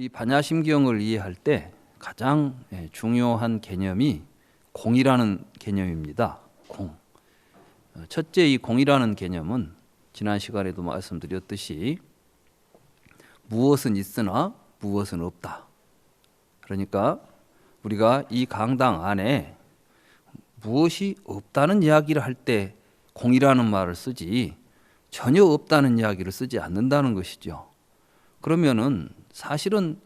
이 반야심경을 이해할 때 가장 중요한 개념이 공이라는 개념입니다. 공. 첫째, 이 공이라는 개념은 지난 시간에도 말씀드렸듯이 무엇은 있으나 무엇은 없다. 그러니까 우리가 이 강당 안에 무엇이 없다는 이야기를 할 때 공이라는 말을 쓰지 전혀 없다는 이야기를 쓰지 않는다는 것이죠. 그러면은 사실은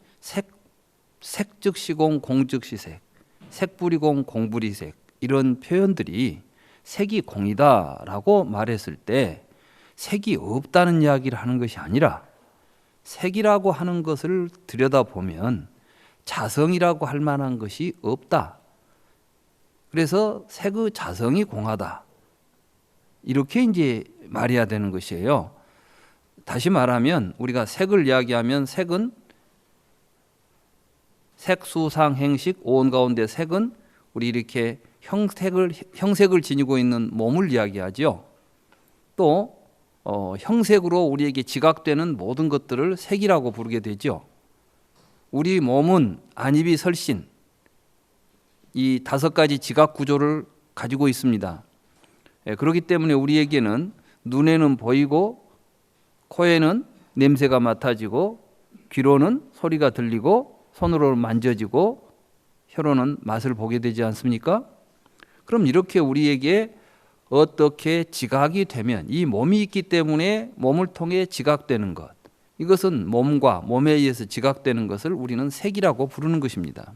색즉 시공, 공즉 시색, 색불이공, 공불이색 이런 표현들이 색이 공이다라고 말했을 때 색이 없다는 이야기를 하는 것이 아니라 색이라고 하는 것을 들여다보면 자성이라고 할 만한 것이 없다. 그래서 색의 자성이 공하다. 이렇게 이제 말해야 되는 것이에요. 다시 말하면 우리가 색을 이야기하면 색은 색, 수, 상, 행식, 오온 가운데 색은 우리 이렇게 형색을 지니고 있는 몸을 이야기하죠. 또 형색으로 우리에게 지각되는 모든 것들을 색이라고 부르게 되죠. 우리 몸은 안입이 설신 이 5가지 지각 구조를 가지고 있습니다. 그렇기 때문에 우리에게는 눈에는 보이고 코에는 냄새가 맡아지고 귀로는 소리가 들리고 손으로 만져지고 혀로는 맛을 보게 되지 않습니까? 그럼 이렇게 우리에게 어떻게 지각이 되면 이 몸이 있기 때문에 몸을 통해 지각되는 것, 이것은 몸과 몸에 의해서 지각되는 것을 우리는 색이라고 부르는 것입니다.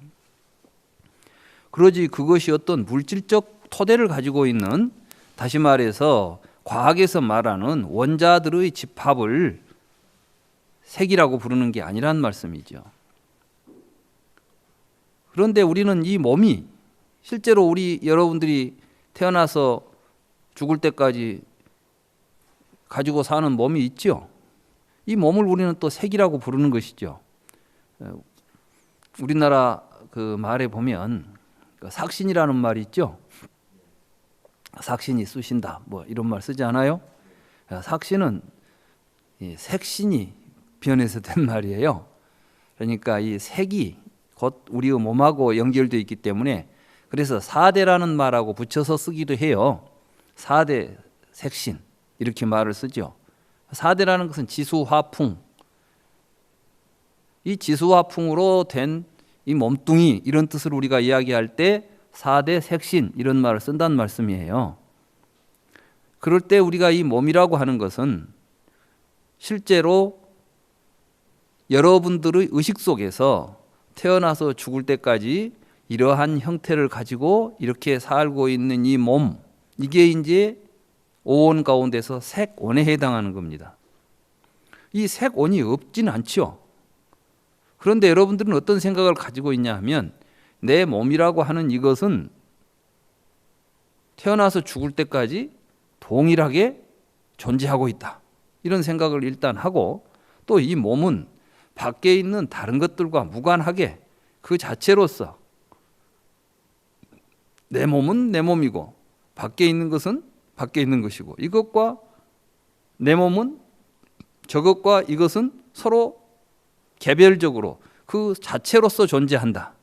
그러지 그것이 어떤 물질적 토대를 가지고 있는, 다시 말해서 과학에서 말하는 원자들의 집합을 색이라고 부르는 게 아니란 말씀이죠. 그런데 우리는 이 몸이 실제로 우리 여러분들이 태어나서 죽을 때까지 가지고 사는 몸이 있죠. 이 몸을 우리는 또 색이라고 부르는 것이죠. 우리나라 그 말에 보면 삭신이라는 말이 있죠. 삭신이 쑤신다 뭐 이런 말 쓰지 않아요? 삭신은 색신이 변해서 된 말이에요. 그러니까 이 색이 곧 우리의 몸하고 연결되어 있기 때문에 그래서 4대라는 말하고 붙여서 쓰기도 해요. 4대 색신 이렇게 말을 쓰죠. 4대라는 것은 지수화풍, 이 지수화풍으로 된 이 몸뚱이 이런 뜻을 우리가 이야기할 때 4대 색신 이런 말을 쓴다는 말씀이에요. 그럴 때 우리가 이 몸이라고 하는 것은 실제로 여러분들의 의식 속에서 태어나서 죽을 때까지 이러한 형태를 가지고 이렇게 살고 있는 이 몸, 이게 이제 오온 가운데서 색온에 해당하는 겁니다. 이 색온이 없진 않죠. 그런데 여러분들은 어떤 생각을 가지고 있냐 하면 내 몸이라고 하는 이것은 태어나서 죽을 때까지 동일하게 존재하고 있다. 이런 생각을 일단 하고, 또 이 몸은 밖에 있는 다른 것들과 무관하게 그 자체로서 내 몸은 내 몸이고 밖에 있는 것은 밖에 있는 것이고 이것과 내 몸은 저것과 이것은 서로 개별적으로 그 자체로서 존재한다.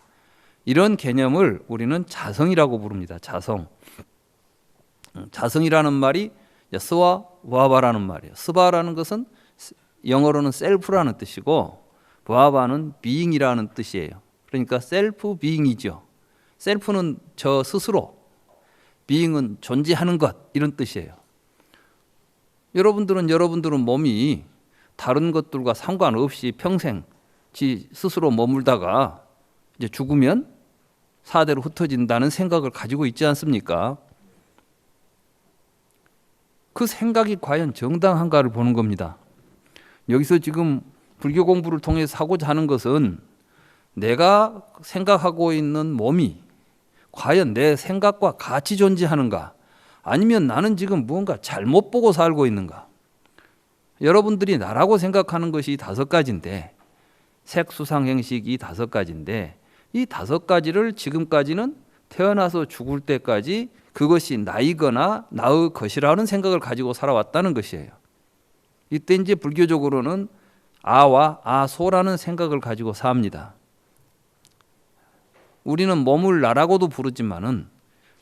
이런 개념을 우리는 자성이라고 부릅니다. 자성. 자성이라는 말이 스와 와바라는 말이에요. 스바라는 것은 영어로는 셀프라는 뜻이고 와바는 비잉이라는 뜻이에요. 그러니까 셀프 비잉이죠. 셀프는 저 스스로, 비잉은 존재하는 것 이런 뜻이에요. 여러분들은 몸이 다른 것들과 상관없이 평생 지 스스로 머물다가 이제 죽으면 4대로 흩어진다는 생각을 가지고 있지 않습니까? 그 생각이 과연 정당한가를 보는 겁니다. 여기서 지금 불교 공부를 통해서 하고자 하는 것은 내가 생각하고 있는 몸이 과연 내 생각과 같이 존재하는가, 아니면 나는 지금 무언가 잘못 보고 살고 있는가. 여러분들이 나라고 생각하는 것이 5가지인데 색, 수, 상, 행식 이 5가지인데 이 5가지를 지금까지는 태어나서 죽을 때까지 그것이 나이거나 나의 것이라는 생각을 가지고 살아왔다는 것이에요. 이때 이제 불교적으로는 아와 아소라는 생각을 가지고 삽니다. 우리는 몸을 나라고도 부르지만은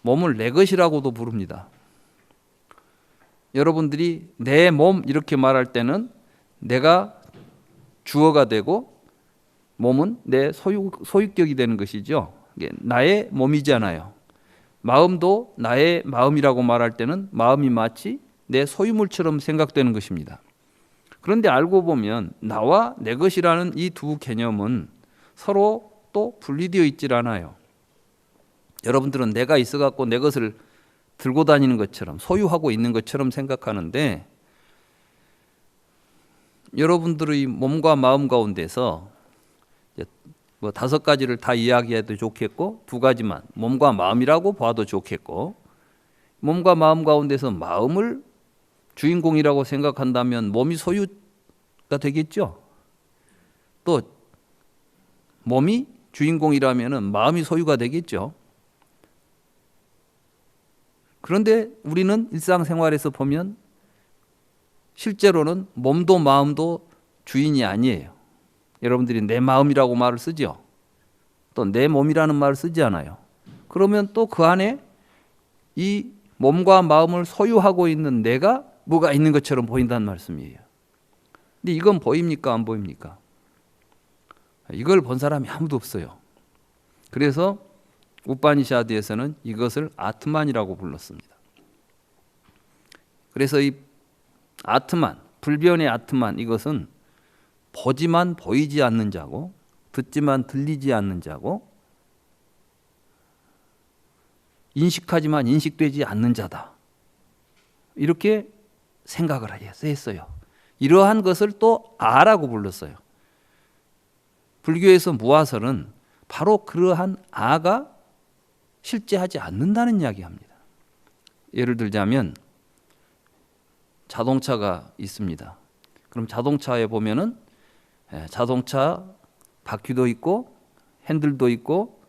몸을 내 것이라고도 부릅니다. 여러분들이 내 몸 이렇게 말할 때는 내가 주어가 되고 몸은 내 소유격이 되는 것이죠. 이게 나의 몸이잖아요. 마음도 나의 마음이라고 말할 때는 마음이 마치 내 소유물처럼 생각되는 것입니다. 그런데 알고 보면 나와 내 것이라는 이 두 개념은 서로 또 분리되어 있질 않아요. 여러분들은 내가 있어갖고 내 것을 들고 다니는 것처럼 소유하고 있는 것처럼 생각하는데, 여러분들의 몸과 마음 가운데서 뭐 5가지를 다 이야기해도 좋겠고 2가지만 몸과 마음이라고 봐도 좋겠고, 몸과 마음 가운데서 마음을 주인공이라고 생각한다면 몸이 소유가 되겠죠. 또 몸이 주인공이라면 마음이 소유가 되겠죠. 그런데 우리는 일상생활에서 보면 실제로는 몸도 마음도 주인이 아니에요. 여러분들이 내 마음이라고 말을 쓰죠. 또 내 몸이라는 말을 쓰지 않아요. 그러면 또 그 안에 이 몸과 마음을 소유하고 있는 내가 뭐가 있는 것처럼 보인다는 말씀이에요. 근데 이건 보입니까? 안 보입니까? 이걸 본 사람이 아무도 없어요. 그래서 우파니샤드에서는 이것을 아트만이라고 불렀습니다. 그래서 이 아트만, 불변의 아트만, 이것은 보지만 보이지 않는 자고 듣지만 들리지 않는 자고 인식하지만 인식되지 않는 자다. 이렇게 생각을 했어요. 이러한 것을 또 아라고 불렀어요. 불교에서 무아설은 바로 그러한 아가 실제하지 않는다는 이야기합니다. 예를 들자면 자동차가 있습니다. 그럼 자동차에 보면은 자동차 바퀴도 있고 핸들도 있고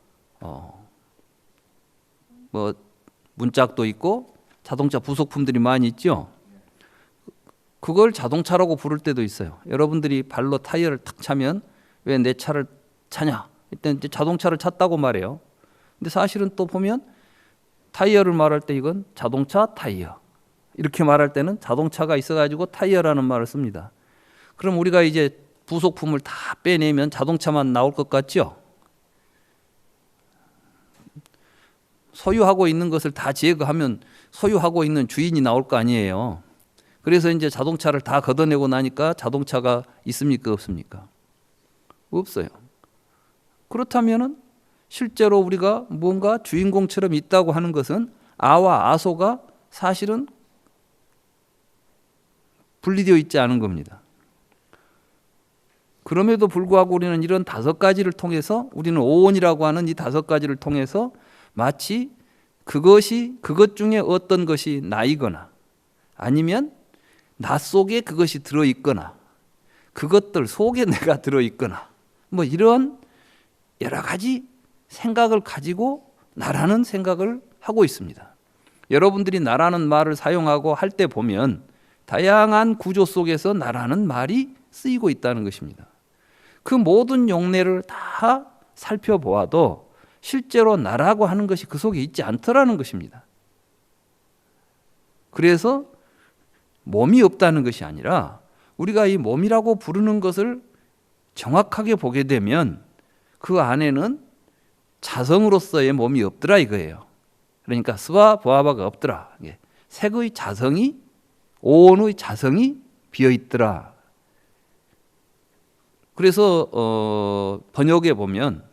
뭐 문짝도 있고 자동차 부속품들이 많이 있죠. 그걸 자동차라고 부를 때도 있어요. 여러분들이 발로 타이어를 탁 차면 왜 내 차를 차냐? 일단 이제 자동차를 찼다고 말해요. 근데 사실은 또 보면 타이어를 말할 때 이건 자동차 타이어, 이렇게 말할 때는 자동차가 있어가지고 타이어라는 말을 씁니다. 그럼 우리가 이제 부속품을 다 빼내면 자동차만 나올 것 같죠? 소유하고 있는 것을 다 제거하면 소유하고 있는 주인이 나올 거 아니에요. 그래서 이제 자동차를 다 걷어내고 나니까 자동차가 있습니까? 없습니까? 없어요. 그렇다면은 실제로 우리가 뭔가 주인공처럼 있다고 하는 것은 아와 아소가 사실은 분리되어 있지 않은 겁니다. 그럼에도 불구하고 우리는 이런 5가지를 통해서, 우리는 오온이라고 하는 이 5가지를 통해서 마치 그것 중에 어떤 것이 나이거나 아니면 나 속에 그것이 들어있거나 그것들 속에 내가 들어있거나 뭐 이런 여러 가지 생각을 가지고 나라는 생각을 하고 있습니다. 여러분들이 나라는 말을 사용하고 할 때 보면 다양한 구조 속에서 나라는 말이 쓰이고 있다는 것입니다. 그 모든 용례를 다 살펴보아도 실제로 나라고 하는 것이 그 속에 있지 않더라는 것입니다. 그래서 몸이 없다는 것이 아니라 우리가 이 몸이라고 부르는 것을 정확하게 보게 되면 그 안에는 자성으로서의 몸이 없더라 이거예요. 그러니까 스와 보아바가 없더라. 색의 자성이, 오온의 자성이 비어있더라. 그래서 번역에 보면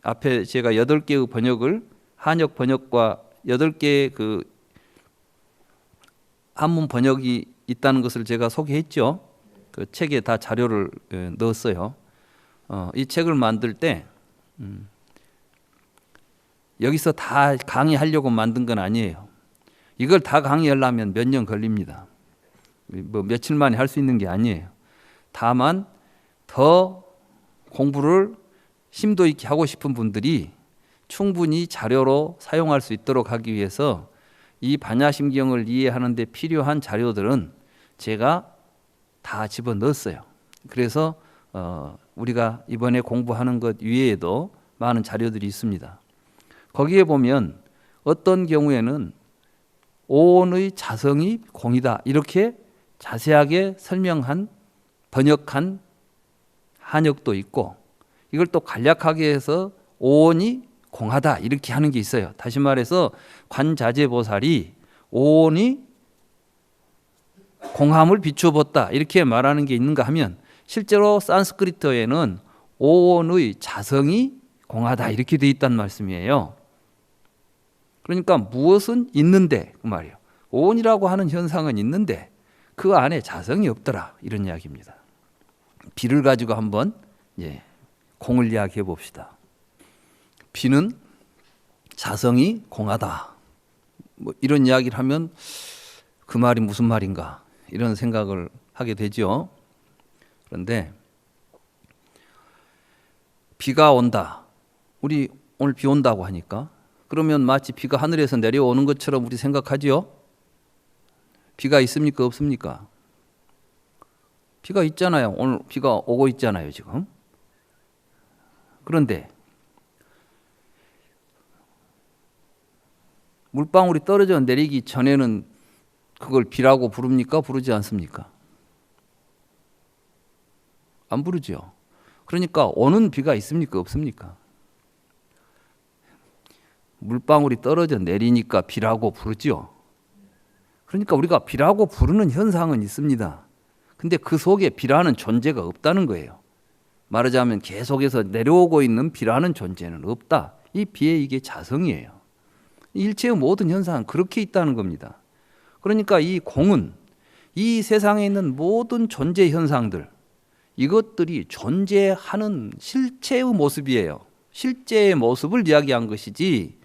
앞에 제가 8개의 번역을, 한역 번역과 8개의 그 한문 번역이 있다는 것을 제가 소개했죠. 그 책에 다 자료를 넣었어요. 이 책을 만들 때 여기서 다 강의하려고 만든 건 아니에요. 이걸 다 강의하려면 몇 년 걸립니다. 뭐 며칠 만에 할 수 있는 게 아니에요. 다만 더 공부를 심도 있게 하고 싶은 분들이 충분히 자료로 사용할 수 있도록 하기 위해서 이 반야심경을 이해하는 데 필요한 자료들은 제가 다 집어넣었어요. 그래서 우리가 이번에 공부하는 것 위에도 많은 자료들이 있습니다. 거기에 보면 어떤 경우에는 오온의 자성이 공이다 이렇게 자세하게 설명한 번역한 한역도 있고, 이걸 또 간략하게 해서 오온이 공하다 이렇게 하는 게 있어요. 다시 말해서 관자재보살이 오온이 공함을 비추었다 이렇게 말하는 게 있는가 하면, 실제로 산스크리트어에는 오온의 자성이 공하다 이렇게 돼 있다는 말씀이에요. 그러니까 무엇은 있는데 그 말이에요. 오온이라고 하는 현상은 있는데 그 안에 자성이 없더라 이런 이야기입니다. 비를 가지고 한번 공을 이야기해 봅시다. 비는 자성이 공하다. 뭐 이런 이야기를 하면 그 말이 무슨 말인가 이런 생각을 하게 되죠. 그런데 비가 온다. 우리 오늘 비 온다고 하니까 그러면 마치 비가 하늘에서 내려오는 것처럼 우리 생각하지요. 비가 있습니까? 없습니까? 비가 있잖아요. 오늘 비가 오고 있잖아요, 지금. 그런데 물방울이 떨어져 내리기 전에는 그걸 비라고 부릅니까? 부르지 않습니까? 안 부르죠. 그러니까 오는 비가 있습니까? 없습니까? 물방울이 떨어져 내리니까 비라고 부르죠. 그러니까 우리가 비라고 부르는 현상은 있습니다. 근데 그 속에 비라는 존재가 없다는 거예요. 말하자면 계속해서 내려오고 있는 비라는 존재는 없다. 이 비의 이게 자성이에요. 일체의 모든 현상은 그렇게 있다는 겁니다. 그러니까 이 공은 이 세상에 있는 모든 존재 현상들, 이것들이 존재하는 실체의 모습이에요. 실제의 모습을 이야기한 것이지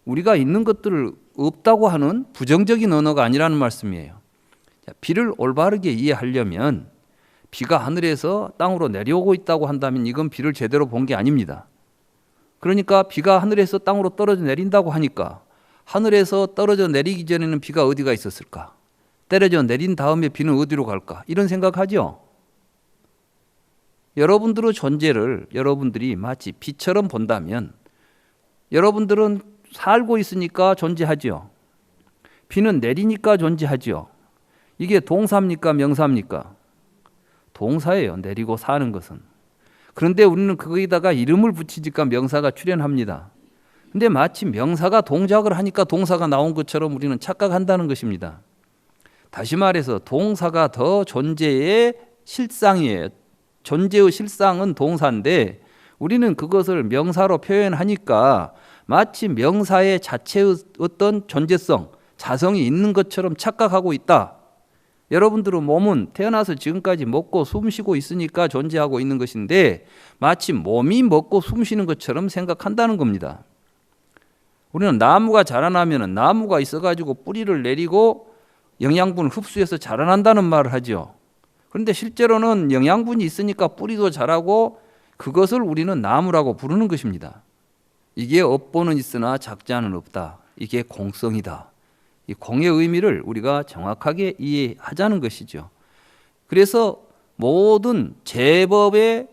우리가 있는 것들을 없다고 하는 부정적인 언어가 아니라는 말씀이에요. 비를 올바르게 이해하려면 비가 하늘에서 땅으로 내려오고 있다고 한다면 이건 비를 제대로 본 게 아닙니다. 그러니까 비가 하늘에서 땅으로 떨어져 내린다고 하니까 하늘에서 떨어져 내리기 전에는 비가 어디가 있었을까? 떨어져 내린 다음에 비는 어디로 갈까? 이런 생각하죠. 여러분들의 존재를 여러분들이 마치 비처럼 본다면 여러분들은 살고 있으니까 존재하죠. 비는 내리니까 존재하죠. 이게 동사입니까? 명사입니까? 동사예요. 내리고 사는 것은. 그런데 우리는 거기다가 이름을 붙이니까 명사가 출현합니다. 근데 마치 명사가 동작을 하니까 동사가 나온 것처럼 우리는 착각한다는 것입니다. 다시 말해서 동사가 더 존재의 실상이에요. 존재의 실상은 동사인데 우리는 그것을 명사로 표현하니까 마치 명사의 자체의 어떤 존재성, 자성이 있는 것처럼 착각하고 있다. 여러분들의 몸은 태어나서 지금까지 먹고 숨쉬고 있으니까 존재하고 있는 것인데 마치 몸이 먹고 숨쉬는 것처럼 생각한다는 겁니다. 우리는 나무가 자라나면 나무가 있어가지고 뿌리를 내리고 영양분을 흡수해서 자라난다는 말을 하죠. 그런데 실제로는 영양분이 있으니까 뿌리도 자라고 그것을 우리는 나무라고 부르는 것입니다. 이게 업보는 있으나 작자는 없다. 이게 공성이다. 이 공의 의미를 우리가 정확하게 이해하자는 것이죠. 그래서 모든 제법의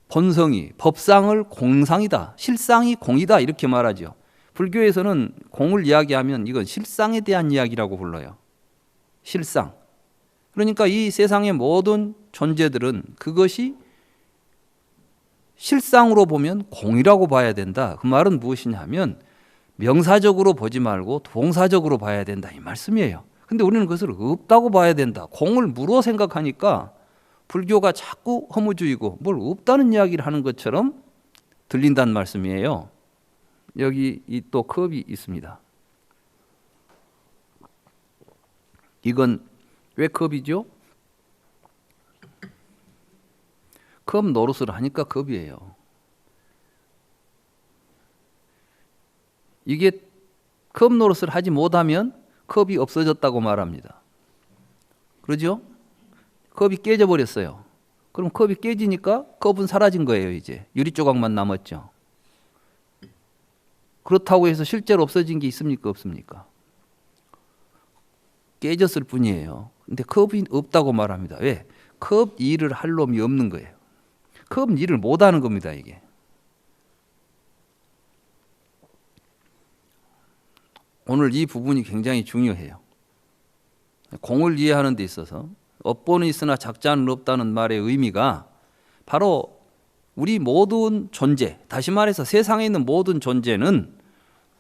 본성이 법상을 공상이다. 실상이 공이다. 이렇게 말하죠. 불교에서는 공을 이야기하면 이건 실상에 대한 이야기라고 불러요. 실상. 그러니까 이 세상의 모든 존재들은 그것이 실상으로 보면 공이라고 봐야 된다. 그 말은 무엇이냐 하면 명사적으로 보지 말고 동사적으로 봐야 된다 이 말씀이에요. 근데 우리는 그것을 없다고 봐야 된다. 공을 무로 생각하니까 불교가 자꾸 허무주의고 뭘 없다는 이야기를 하는 것처럼 들린다는 말씀이에요. 여기 또 컵이 있습니다. 이건 왜 컵이죠? 컵 노릇을 하니까 컵이에요. 이게 컵 노릇을 하지 못하면 컵이 없어졌다고 말합니다. 그러죠? 컵이 깨져버렸어요. 그럼 컵이 깨지니까 컵은 사라진 거예요. 이제 유리 조각만 남았죠. 그렇다고 해서 실제로 없어진 게 있습니까? 없습니까? 깨졌을 뿐이에요. 근데 컵이 없다고 말합니다. 왜? 컵 일을 할 놈이 없는 거예요. 큰 일을 못하는 겁니다. 이게. 오늘 이 부분이 굉장히 중요해요. 공을 이해하는 데 있어서 업보는 있으나 작자는 없다는 말의 의미가 바로 우리 모든 존재, 다시 말해서 세상에 있는 모든 존재는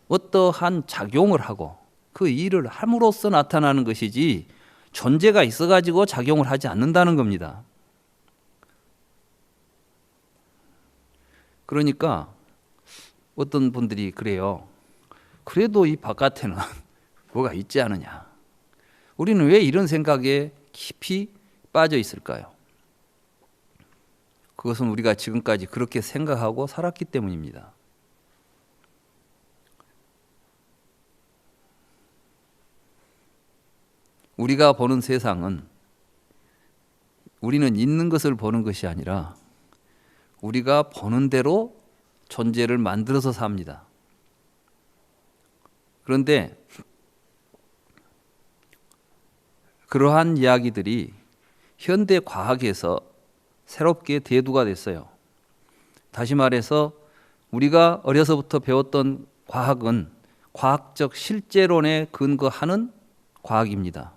어떠한 작용을 하고 그 일을 함으로써 나타나는 것이지 존재가 있어가지고 작용을 하지 않는다는 겁니다. 그러니까 어떤 분들이 그래요. 그래도 이 바깥에는 뭐가 있지 않느냐. 우리는 왜 이런 생각에 깊이 빠져 있을까요? 그것은 우리가 지금까지 그렇게 생각하고 살았기 때문입니다. 우리가 보는 세상은 우리는 있는 것을 보는 것이 아니라 우리가 보는 대로 존재를 만들어서 삽니다. 그런데 그러한 이야기들이 현대 과학에서 새롭게 대두가 됐어요. 다시 말해서 우리가 어려서부터 배웠던 과학은 과학적 실제론에 근거하는 과학입니다.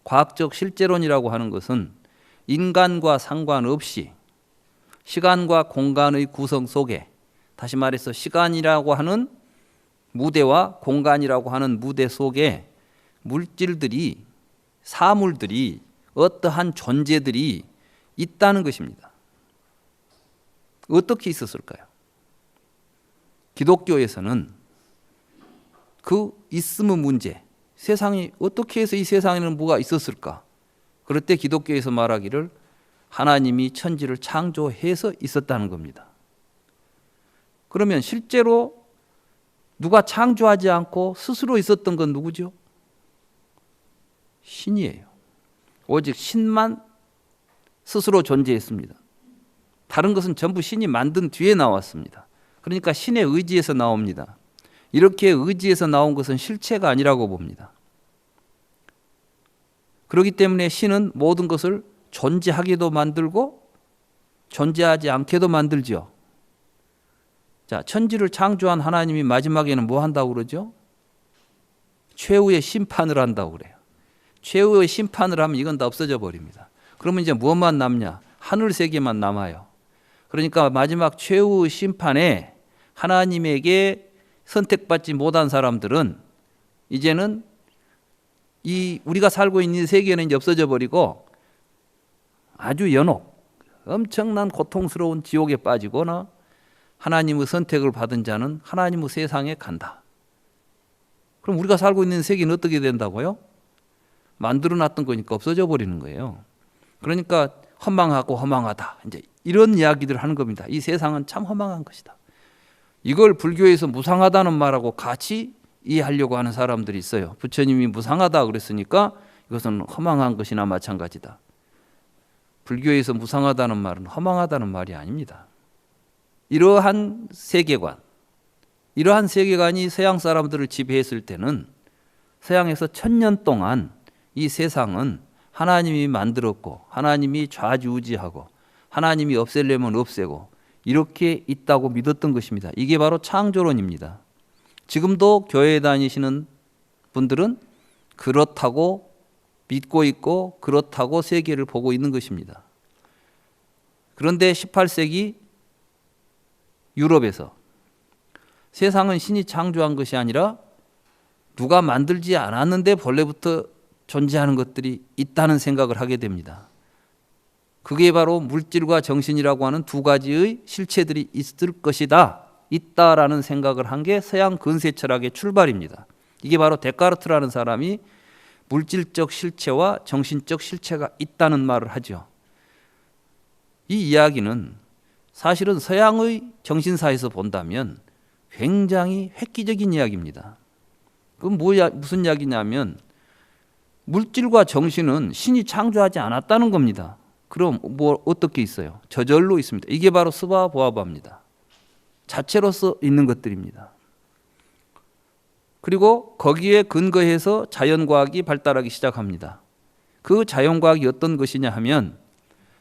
과학적 실제론이라고 하는 것은 인간과 상관없이 시간과 공간의 구성 속에, 다시 말해서 시간이라고 하는 무대와 공간이라고 하는 무대 속에 물질들이, 사물들이, 어떠한 존재들이 있다는 것입니다. 어떻게 있었을까요? 기독교에서는 그 있음의 문제, 세상이 어떻게 해서 이 세상에는 뭐가 있었을까? 그럴 때 기독교에서 말하기를 하나님이 천지를 창조해서 있었다는 겁니다. 그러면 실제로 누가 창조하지 않고 스스로 있었던 건 누구죠? 신이에요. 오직 신만 스스로 존재했습니다. 다른 것은 전부 신이 만든 뒤에 나왔습니다. 그러니까 신의 의지에서 나옵니다. 이렇게 의지에서 나온 것은 실체가 아니라고 봅니다. 그렇기 때문에 신은 모든 것을 존재하게도 만들고 존재하지 않게도 만들죠. 자, 천지를 창조한 하나님이 마지막에는 뭐 한다고 그러죠? 최후의 심판을 한다고 그래요. 최후의 심판을 하면 이건 다 없어져 버립니다. 그러면 이제 무엇만 남냐? 하늘 세계만 남아요. 그러니까 마지막 최후의 심판에 하나님에게 선택받지 못한 사람들은 이제는 이 우리가 살고 있는 이 세계는 이제 없어져 버리고 아주 연옥, 엄청난 고통스러운 지옥에 빠지거나 하나님의 선택을 받은 자는 하나님의 세상에 간다. 그럼 우리가 살고 있는 세계는 어떻게 된다고요? 만들어놨던 거니까 없어져 버리는 거예요. 그러니까 허망하고 허망하다. 이제 이런 이야기들을 하는 겁니다. 이 세상은 참 허망한 것이다. 이걸 불교에서 무상하다는 말하고 같이 이해하려고 하는 사람들이 있어요. 부처님이 무상하다 그랬으니까 이것은 허망한 것이나 마찬가지다. 불교에서 무상하다는 말은 허망하다는 말이 아닙니다. 이러한 세계관, 이러한 세계관이 서양 사람들을 지배했을 때는 서양에서 1000년 동안 이 세상은 하나님이 만들었고 하나님이 좌지우지하고 하나님이 없애려면 없애고 이렇게 있다고 믿었던 것입니다. 이게 바로 창조론입니다. 지금도 교회에 다니시는 분들은 그렇다고 믿고 있고 그렇다고 세계를 보고 있는 것입니다. 그런데 18세기 유럽에서 세상은 신이 창조한 것이 아니라 누가 만들지 않았는데 본래부터 존재하는 것들이 있다는 생각을 하게 됩니다. 그게 바로 물질과 정신이라고 하는 두 가지의 실체들이 있을 것이다. 있다라는 생각을 한 게 서양 근세 철학의 출발입니다. 이게 바로 데카르트라는 사람이 물질적 실체와 정신적 실체가 있다는 말을 하죠. 이 이야기는 사실은 서양의 정신사에서 본다면 굉장히 획기적인 이야기입니다. 그건 무슨 이야기냐면 물질과 정신은 신이 창조하지 않았다는 겁니다. 그럼 뭐 어떻게 있어요? 저절로 있습니다. 이게 바로 스바보아바입니다. 자체로서 있는 것들입니다. 그리고 거기에 근거해서 자연과학이 발달하기 시작합니다. 그 자연과학이 어떤 것이냐 하면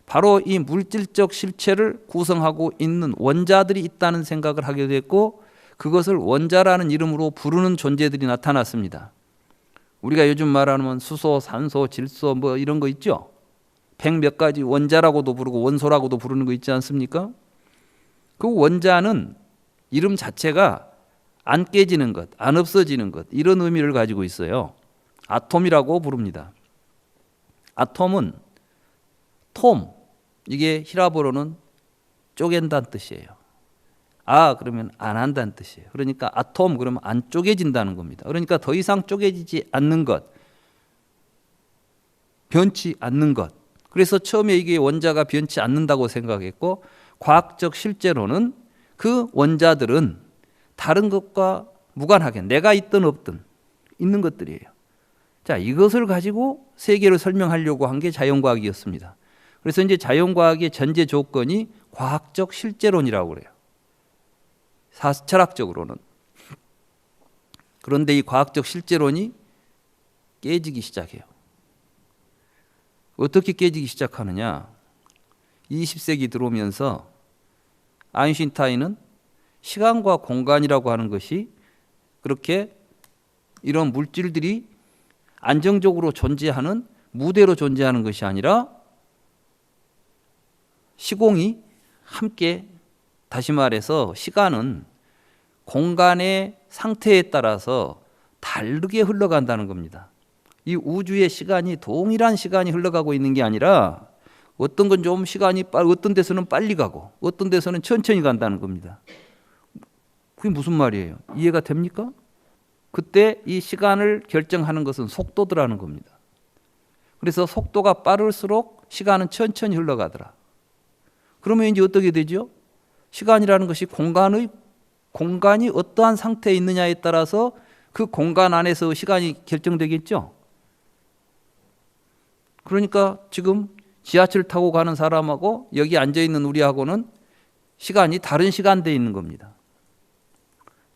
바로 이 물질적 실체를 구성하고 있는 원자들이 있다는 생각을 하게 됐고, 그것을 원자라는 이름으로 부르는 존재들이 나타났습니다. 우리가 요즘 말하는 수소, 산소, 질소 뭐 이런 거 있죠. 100몇 가지 원자라고도 부르고 원소라고도 부르는 거 있지 않습니까? 그 원자는 이름 자체가 안 깨지는 것, 안 없어지는 것, 이런 의미를 가지고 있어요. 아톰이라고 부릅니다. 아톰은 톰, 이게 히라보로는 쪼갠다는 뜻이에요. 그러면 안 한다는 뜻이에요. 그러니까 아톰 그러면 안 쪼개진다는 겁니다. 그러니까 더 이상 쪼개지지 않는 것, 변치 않는 것. 그래서 처음에 이게 원자가 변치 않는다고 생각했고, 과학적 실제로는 그 원자들은 다른 것과 무관하게 내가 있든 없든 있는 것들이에요. 자, 이것을 가지고 세계를 설명하려고 한 게 자연과학이었습니다. 그래서 이제 자연과학의 전제 조건이 과학적 실제론이라고 그래요. 철학적으로는. 그런데 이 과학적 실제론이 깨지기 시작해요. 어떻게 깨지기 시작하느냐? 20세기 들어오면서 아인슈타인은 시간과 공간이라고 하는 것이 그렇게 이런 물질들이 안정적으로 존재하는 무대로 존재하는 것이 아니라 시공이 함께, 다시 말해서 시간은 공간의 상태에 따라서 다르게 흘러간다는 겁니다. 이 우주의 시간이 동일한 시간이 흘러가고 있는 게 아니라 어떤 건 좀 시간이 어떤 데서는 빨리 가고 어떤 데서는 천천히 간다는 겁니다. 그게 무슨 말이에요? 이해가 됩니까? 그때 이 시간을 결정하는 것은 속도더라는 겁니다. 그래서 속도가 빠를수록 시간은 천천히 흘러가더라. 그러면 이제 어떻게 되죠? 시간이라는 것이 공간이 어떠한 상태에 있느냐에 따라서 그 공간 안에서 시간이 결정되겠죠. 그러니까 지금 지하철 타고 가는 사람하고 여기 앉아있는 우리하고는 시간이 다른 시간대에 있는 겁니다.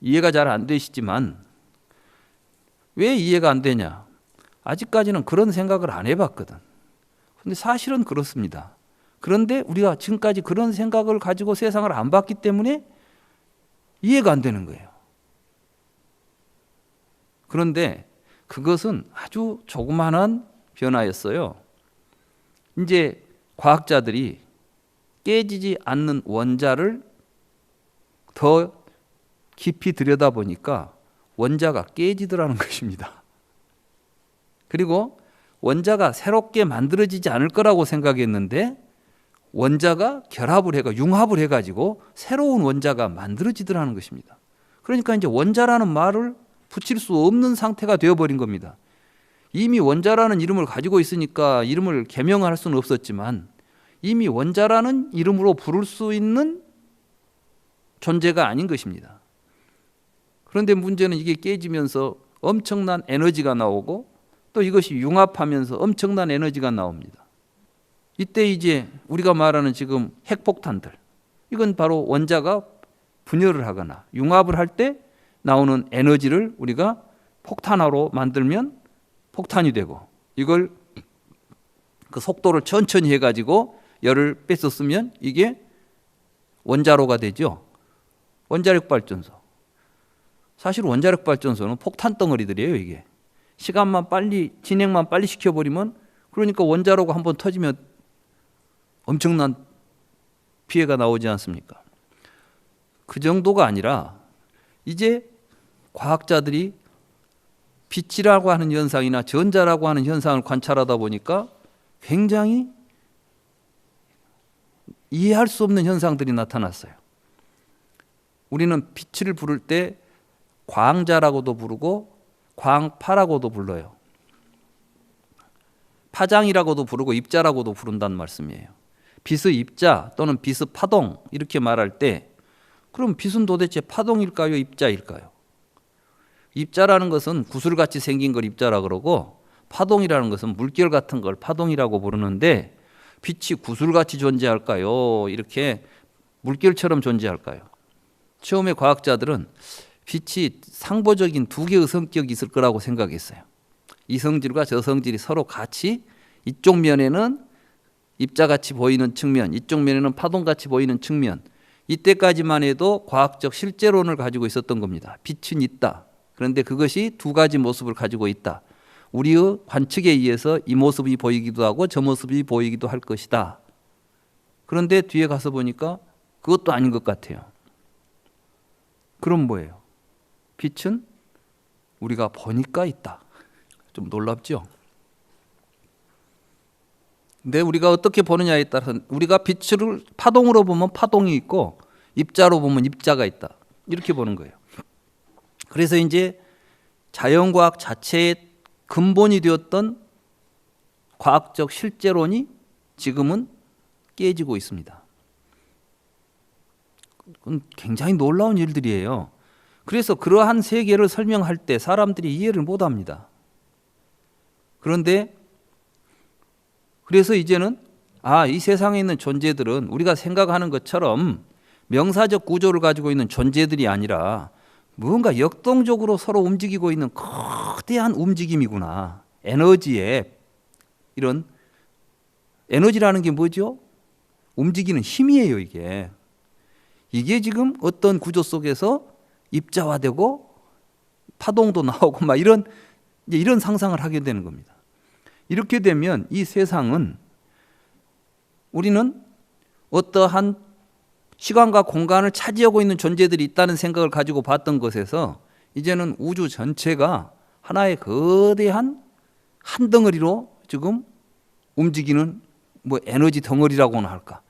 이해가 잘 안 되시지만 왜 이해가 안 되냐? 아직까지는 그런 생각을 안 해봤거든. 근데 사실은 그렇습니다. 그런데 우리가 지금까지 그런 생각을 가지고 세상을 안 봤기 때문에 이해가 안 되는 거예요. 그런데 그것은 아주 조그마한 변화였어요. 이제 과학자들이 깨지지 않는 원자를 더 깊이 들여다보니까 원자가 깨지더라는 것입니다. 그리고 원자가 새롭게 만들어지지 않을 거라고 생각했는데 원자가 융합을 해가지고 새로운 원자가 만들어지더라는 것입니다. 그러니까 이제 원자라는 말을 붙일 수 없는 상태가 되어버린 겁니다. 이미 원자라는 이름을 가지고 있으니까 이름을 개명할 수는 없었지만 이미 원자라는 이름으로 부를 수 있는 존재가 아닌 것입니다. 그런데 문제는 이게 깨지면서 엄청난 에너지가 나오고 또 이것이 융합하면서 엄청난 에너지가 나옵니다. 이때 이제 우리가 말하는 지금 핵폭탄들, 이건 바로 원자가 분열을 하거나 융합을 할 때 나오는 에너지를 우리가 폭탄화로 만들면 폭탄이 되고, 이걸 그 속도를 천천히 해가지고 열을 뺏어 쓰면 이게 원자로가 되죠. 원자력 발전소. 사실 원자력 발전소는 폭탄 덩어리들이에요. 이게 진행만 빨리 시켜버리면, 그러니까 원자로가 한번 터지면 엄청난 피해가 나오지 않습니까? 그 정도가 아니라 이제 과학자들이 빛이라고 하는 현상이나 전자라고 하는 현상을 관찰하다 보니까 굉장히 이해할 수 없는 현상들이 나타났어요. 우리는 빛을 부를 때 광자라고도 부르고 광파라고도 불러요. 파장이라고도 부르고 입자라고도 부른다는 말씀이에요. 빛의 입자 또는 빛의 파동 이렇게 말할 때, 그럼 빛은 도대체 파동일까요? 입자일까요? 입자라는 것은 구슬같이 생긴 걸 입자라 그러고, 파동이라는 것은 물결 같은 걸 파동이라고 부르는데, 빛이 구슬같이 존재할까요? 이렇게 물결처럼 존재할까요? 처음에 과학자들은 빛이 상보적인 두 개의 성격이 있을 거라고 생각했어요. 이 성질과 저 성질이 서로 같이 이쪽 면에는 입자같이 보이는 측면, 이쪽 면에는 파동같이 보이는 측면, 이때까지만 해도 과학적 실제론을 가지고 있었던 겁니다. 빛은 있다. 그런데 그것이 두 가지 모습을 가지고 있다. 우리의 관측에 의해서 이 모습이 보이기도 하고 저 모습이 보이기도 할 것이다. 그런데 뒤에 가서 보니까 그것도 아닌 것 같아요. 그럼 뭐예요? 빛은 우리가 보니까 있다. 좀 놀랍죠? 근데 우리가 어떻게 보느냐에 따라서 우리가 빛을 파동으로 보면 파동이 있고 입자로 보면 입자가 있다. 이렇게 보는 거예요. 그래서 이제 자연과학 자체의 근본이 되었던 과학적 실제론이 지금은 깨지고 있습니다. 그건 굉장히 놀라운 일들이에요. 그래서 그러한 세계를 설명할 때 사람들이 이해를 못합니다. 그런데 그래서 이제는 이 세상에 있는 존재들은 우리가 생각하는 것처럼 명사적 구조를 가지고 있는 존재들이 아니라 뭔가 역동적으로 서로 움직이고 있는 거대한 움직임이구나. 에너지에 이런 에너지라는 게 뭐죠? 움직이는 힘이에요, 이게. 이게 지금 어떤 구조 속에서 입자화되고 파동도 나오고 막 이런 상상을 하게 되는 겁니다. 이렇게 되면 이 세상은 우리는 어떠한 시간과 공간을 차지하고 있는 존재들이 있다는 생각을 가지고 봤던 것에서 이제는 우주 전체가 하나의 거대한 한 덩어리로 지금 움직이는 에너지 덩어리라고나 할까.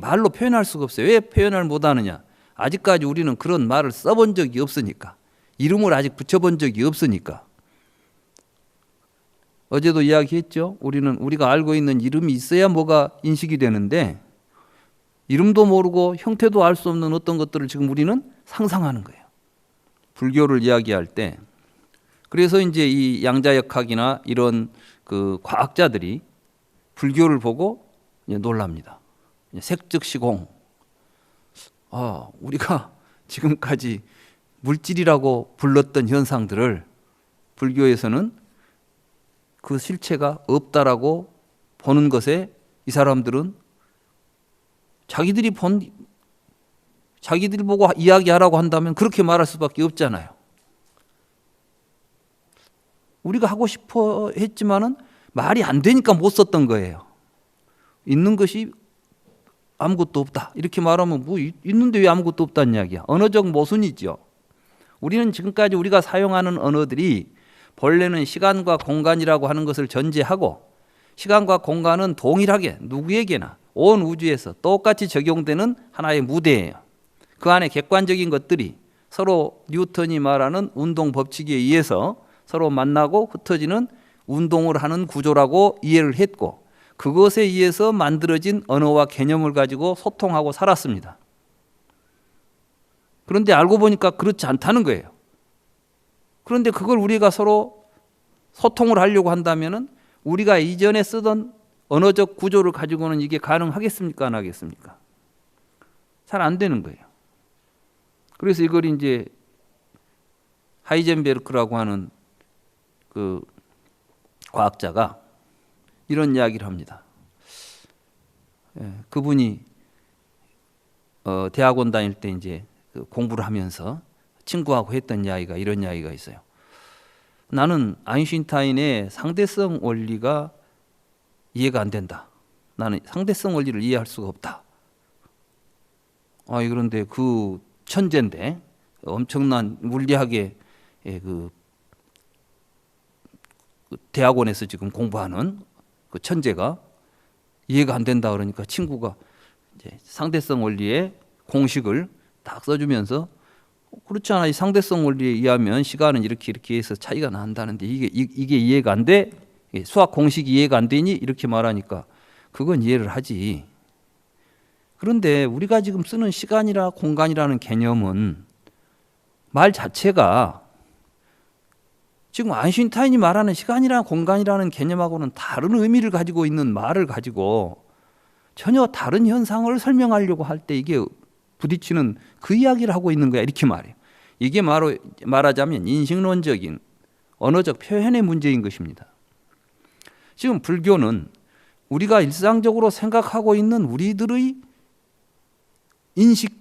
말로 표현할 수가 없어요. 왜 표현을 못하느냐. 아직까지 우리는 그런 말을 써본 적이 없으니까. 이름을 아직 붙여본 적이 없으니까. 어제도 이야기했죠. 우리가 알고 있는 이름이 있어야 뭐가 인식이 되는데 이름도 모르고 형태도 알 수 없는 어떤 것들을 지금 우리는 상상하는 거예요. 불교를 이야기할 때. 그래서 이제 이 양자역학이나 이런 그 과학자들이 불교를 보고 이제 놀랍니다. 색즉시공. 우리가 지금까지 물질이라고 불렀던 현상들을 불교에서는 그 실체가 없다라고 보는 것에 이 사람들은 자기들이 보고 이야기하라고 한다면 그렇게 말할 수밖에 없잖아요. 우리가 하고 싶어 했지만은 말이 안 되니까 못 썼던 거예요. 있는 것이 아무것도 없다. 이렇게 말하면 있는데 왜 아무것도 없다는 이야기야. 언어적 모순이죠. 우리는 지금까지 우리가 사용하는 언어들이 본래는 시간과 공간이라고 하는 것을 전제하고 시간과 공간은 동일하게 누구에게나 온 우주에서 똑같이 적용되는 하나의 무대예요. 그 안에 객관적인 것들이 서로 뉴턴이 말하는 운동 법칙에 의해서 서로 만나고 흩어지는 운동을 하는 구조라고 이해를 했고 그것에 의해서 만들어진 언어와 개념을 가지고 소통하고 살았습니다. 그런데 알고 보니까 그렇지 않다는 거예요. 그런데 그걸 우리가 서로 소통을 하려고 한다면은 우리가 이전에 쓰던 언어적 구조를 가지고는 이게 가능하겠습니까? 안 하겠습니까? 잘 안 되는 거예요. 그래서 이걸 이제 하이젠베르크라고 하는 그 과학자가 이런 이야기를 합니다. 그분이 대학원 다닐 때 이제 공부를 하면서 친구하고 했던 이야기가 이런 이야기가 있어요. 나는 아인슈타인의 상대성 원리가 이해가 안 된다. 나는 상대성 원리를 이해할 수가 없다. 그런데 그 천재인데 엄청난 물리학의 그 대학원에서 지금 공부하는 그 천재가 이해가 안 된다 그러니까 친구가 이제 상대성 원리의 공식을 딱 써주면서 그렇지 않아. 이 상대성 원리에 의하면 시간은 이렇게 해서 차이가 난다는데 이게 이해가 안 돼? 수학 공식이 이해가 안 되니? 이렇게 말하니까 그건 이해를 하지. 그런데 우리가 지금 쓰는 시간이라 공간이라는 개념은 말 자체가 지금 아인슈타인이 말하는 시간이나 공간이라는 개념하고는 다른 의미를 가지고 있는 말을 가지고 전혀 다른 현상을 설명하려고 할 때 이게 부딪히는 그 이야기를 하고 있는 거야. 이렇게 말해요. 이게 말하자면 인식론적인 언어적 표현의 문제인 것입니다. 지금 불교는 우리가 일상적으로 생각하고 있는 우리들의 인식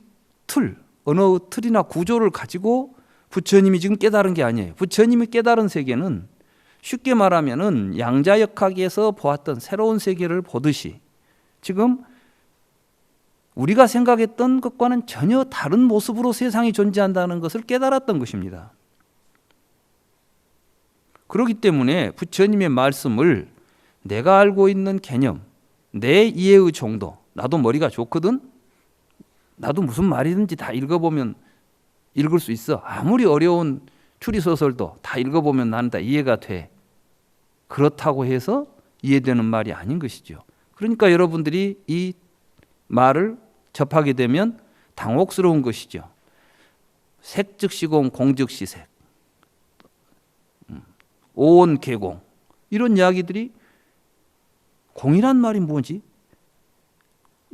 틀, 언어 틀이나 구조를 가지고 부처님이 지금 깨달은 게 아니에요. 부처님이 깨달은 세계는 쉽게 말하면은 양자역학에서 보았던 새로운 세계를 보듯이 지금 우리가 생각했던 것과는 전혀 다른 모습으로 세상이 존재한다는 것을 깨달았던 것입니다. 그렇기 때문에 부처님의 말씀을 내가 알고 있는 개념, 내 이해의 정도, 나도 머리가 좋거든? 나도 무슨 말이든지 다 읽어보면 읽을 수 있어. 아무리 어려운 추리소설도 다 읽어보면 나는 다 이해가 돼. 그렇다고 해서 이해되는 말이 아닌 것이죠. 그러니까 여러분들이 이 말을 접하게 되면 당혹스러운 것이죠. 색즉시공, 공즉시색, 오온개공, 이런 이야기들이 공이란 말이 뭐지?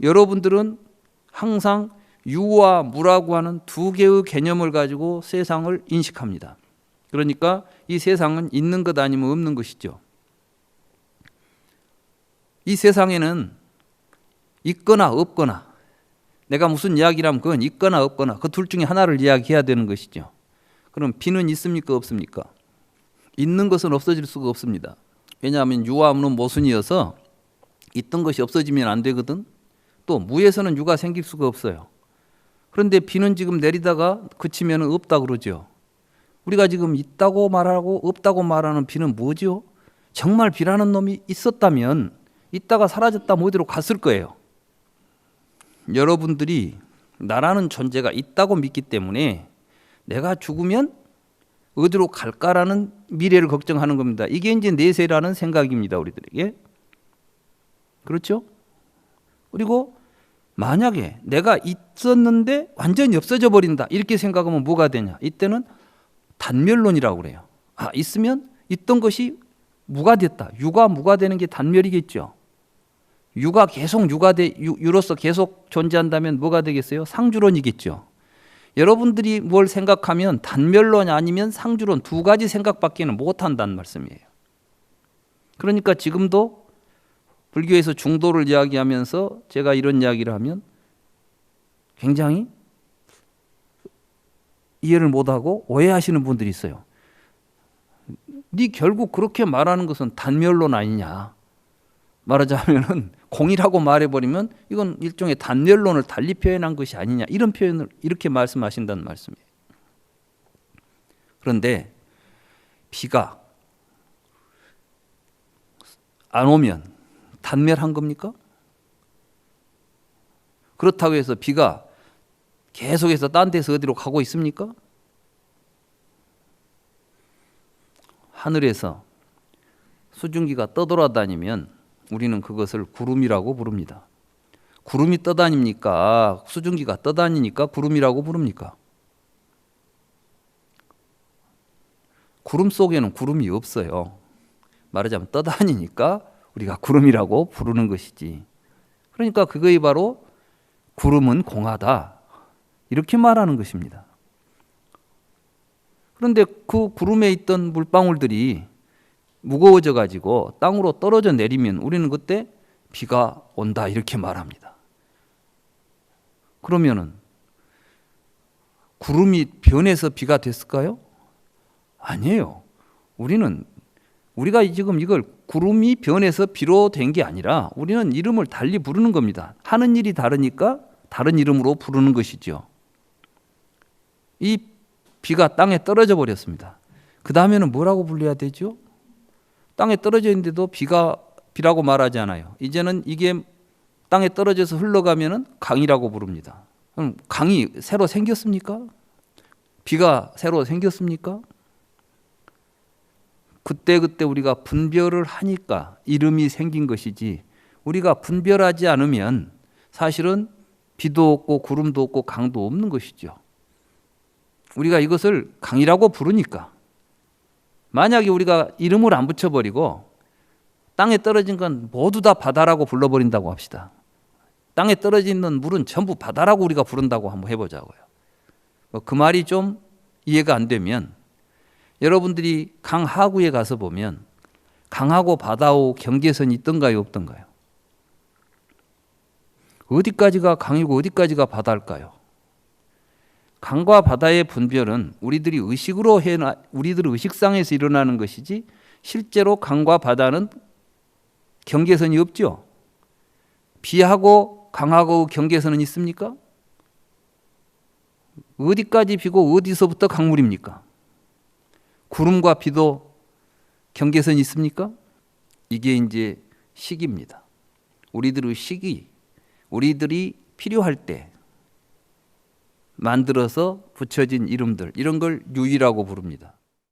여러분들은 항상 유와 무라고 하는 두 개의 개념을 가지고 세상을 인식합니다. 그러니까 이 세상은 있는 것 아니면 없는 것이죠. 이 세상에는 있거나 없거나, 내가 무슨 이야기를 하면 그건 있거나 없거나 그 둘 중에 하나를 이야기해야 되는 것이죠. 그럼 비는 있습니까 없습니까? 있는 것은 없어질 수가 없습니다. 왜냐하면 유와 무는 모순이어서 있던 것이 없어지면 안 되거든. 또 무에서는 유가 생길 수가 없어요. 그런데 비는 지금 내리다가 그치면 없다 그러죠. 우리가 지금 있다고 말하고 없다고 말하는 비는 뭐죠? 정말 비라는 놈이 있었다면 있다가 사라졌다면 어디로 갔을 거예요. 여러분들이 나라는 존재가 있다고 믿기 때문에 내가 죽으면 어디로 갈까라는 미래를 걱정하는 겁니다. 이게 이제 내세라는 생각입니다, 우리들에게. 그렇죠? 그리고 만약에 내가 있었는데 완전히 없어져 버린다 이렇게 생각하면 뭐가 되냐? 이때는 단멸론이라고 그래요. 있으면 있던 것이 무가 됐다. 유가 무가 되는 게 단멸이겠죠. 유가 계속 유로서 계속 존재한다면 뭐가 되겠어요? 상주론이겠죠. 여러분들이 뭘 생각하면 단멸론 아니면 상주론 두 가지 생각밖에는 못한다는 말씀이에요. 그러니까 지금도 불교에서 중도를 이야기하면서 제가 이런 이야기를 하면 굉장히 이해를 못하고 오해하시는 분들이 있어요. 네 결국 그렇게 말하는 것은 단멸론 아니냐. 말하자면은 공이라고 말해버리면 이건 일종의 단멸론을 달리 표현한 것이 아니냐. 이런 표현을 이렇게 말씀하신다는 말씀이에요. 그런데 비가 안 오면 단멸한 겁니까? 그렇다고 해서 비가 계속해서 딴 데서 어디로 가고 있습니까? 하늘에서 수증기가 떠돌아다니면 우리는 그것을 구름이라고 부릅니다. 구름이 떠다닙니까? 수증기가 떠다니니까 구름이라고 부릅니까? 구름 속에는 구름이 없어요. 말하자면 떠다니니까 우리가 구름이라고 부르는 것이지. 그러니까 그것이 바로 구름은 공하다. 이렇게 말하는 것입니다. 그런데 그 구름에 있던 물방울들이 무거워져 가지고 땅으로 떨어져 내리면 우리는 그때 비가 온다 이렇게 말합니다. 그러면은 구름이 변해서 비가 됐을까요? 아니에요. 우리가 지금 이걸 구름이 변해서 비로 된 게 아니라 우리는 이름을 달리 부르는 겁니다. 하는 일이 다르니까 다른 이름으로 부르는 것이죠. 이 비가 땅에 떨어져 버렸습니다. 그 다음에는 뭐라고 불러야 되죠? 땅에 떨어져 있는데도 비라고 말하지 않아요. 이제는 이게 땅에 떨어져서 흘러가면은 강이라고 부릅니다. 그럼 강이 새로 생겼습니까? 비가 새로 생겼습니까? 그때 우리가 분별을 하니까 이름이 생긴 것이지, 우리가 분별하지 않으면 사실은 비도 없고 구름도 없고 강도 없는 것이죠. 우리가 이것을 강이라고 부르니까. 만약에 우리가 이름을 안 붙여버리고 땅에 떨어진 건 모두 다 바다라고 불러버린다고 합시다. 땅에 떨어져 있는 물은 전부 바다라고 우리가 부른다고 한번 해보자고요. 그 말이 좀 이해가 안 되면 여러분들이 강 하구에 가서 보면 강하고 바다하고 경계선이 있던가요 없던가요? 어디까지가 강이고 어디까지가 바다일까요? 강과 바다의 분별은 우리들이 우리들 의식상에서 일어나는 것이지 실제로 강과 바다는 경계선이 없죠. 비하고 강하고 경계선은 있습니까? 어디까지 비고 어디서부터 강물입니까? 구름과 비도 경계선이 있습니까? 이게 이제 식입니다. 우리들의 식이 우리들이 필요할 때 만들어서 붙여진 이름들, 이런 걸 유의라고 부릅니다.